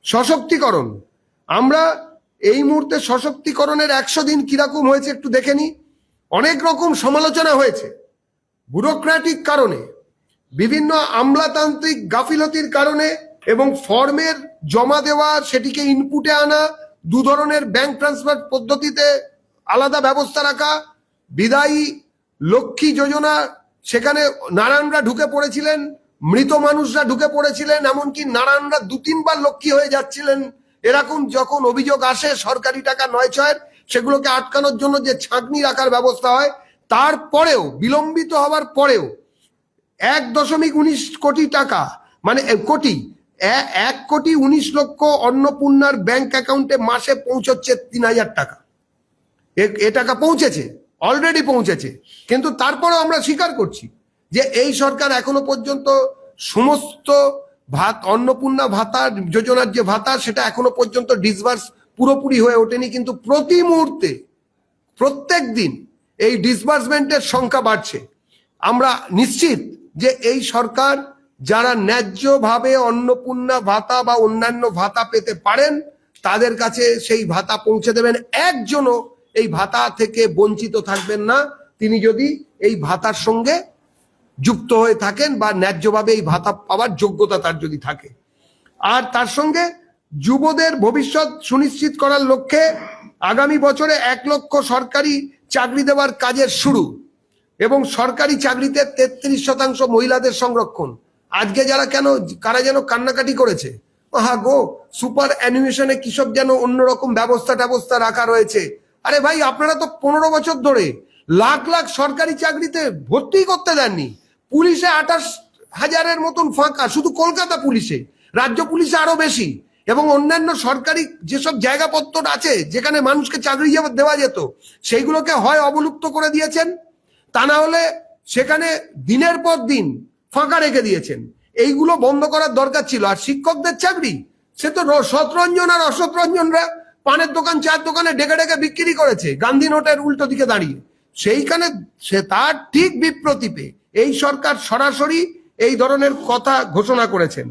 সশক্তিকরণ, আমরা এই মুহূর্তে সশক্তিকরণের 100 দিন কিরকম হয়েছে একটু দেখে নি। অনেক রকম সমালোচনা হয়েছে ব্যুরোক্র্যাটিক কারণে, বিভিন্ন আমলাতান্ত্রিক গাফিলতির কারণে, এবং ফর্মের জমা দেওয়া সেটিকে ইনপুটে আনা, দু ধরনের ব্যাংক ট্রান্সফার পদ্ধতিতে আলাদা ব্যবস্থা রাখা, বিদায়ী লক্ষ্মী যোজনা সেখানে নারায়ণরা ঢুকে পড়েছিলেন, মৃত মানুষরা ঢুকে পড়েছিলেন, এমনকি নারায়ণরা 2-3 বার লক্ষ্মী হয়ে যাচ্ছিলেন। এরকম যখন অভিযোগ আসে সরকারি টাকা নয় ছয়ের, সেগুলোকে আটকানোর জন্য যে ছাঁকনি রাখার ব্যবস্থা হয়, তারপরেও বিলম্বিত হওয়ার পরেও 1.19 কোটি টাকা, মানে কোটি 1,19,00,000 অন্নপূর্ণার ব্যাংক অ্যাকাউন্টে মাসে পৌঁছচ্ছে 3,000 টাকা। এ টাকা পৌঁছেছে, অলরেডি পৌঁছেছে। কিন্তু তারপরেও আমরা স্বীকার করছি যে এই সরকার এখনো পর্যন্ত সমস্ত অন্নপূর্ণা ভাতা যোজনার যে ভাতা, সেটা এখনো পর্যন্ত ডিসবার্স পুরোপুরি হয়ে ওঠেনি। কিন্তু প্রতি মুহূর্তে প্রত্যেক দিন এই ডিসবার্সমেন্টের সংখ্যা বাড়ছে। আমরা নিশ্চিত যে এই সরকার যারা ন্যায্যভাবে অন্নপূর্ণা ভাতা বা অন্যান্য ভাতা পেতে পারেন তাদের কাছে সেই ভাতা পৌঁছে দেবেন। একজনও এই ভাতা থেকে বঞ্চিত থাকবেন না, তিনি যদি এই ভাতার সঙ্গে যুক্ত হয়ে থাকেন বা ন্যায্যভাবে এই ভাতা পাওয়ার যোগ্যতা তার যদি থাকে। আর তার সঙ্গে যুবদের ভবিষ্যৎ সুনিশ্চিত করার লক্ষ্যে আগামী বছরে 1 লক্ষ সরকারি চাকরি দেওয়ার কাজের শুরু, এবং সরকারি চাকরিতে 33% মহিলাদের সংরক্ষণ। আজকে কারা যেন কান্নাকাটি করেছে, হা গো সুপার অ্যানিমেশনে কিসব যেন অন্যরকম ব্যবস্থা রাখা রয়েছে। আরে ভাই, আপনারা তো 15 বছর ধরে লাখ লাখ সরকারি চাকরিতে ভর্তি করতে দেননি। পুলিশে 28,000-এর মতন ফাঁকা, শুধু কলকাতা পুলিশে, রাজ্য পুলিশে আরো বেশি, এবং অন্যান্য সরকারি যেসব জায়গাপত্র আছে যেখানে মানুষকে চাকরি দেওয়া যেত, সেইগুলোকে হয় অবলুপ্ত করে দিয়েছেন, তা না হলে সেখানে দিনের পর দিন ফাঁকা রেখে দিয়েছেন। এইগুলো বন্ধ করার দরকার ছিল। আর শিক্ষকদের চাকরি, সে তো সতরঞ্জন আর অসতরঞ্জনরা পানের দোকান, চায়ের দোকানে ডেকে ডেকে বিক্রি করেছে গান্ধী নোটের উল্টো দিকে দাঁড়িয়ে। সেইখানে সে তার ঠিক বিপ্রতীপে এই সরকার সরাসরি এই ধরনের কথা ঘোষণা করেছেন।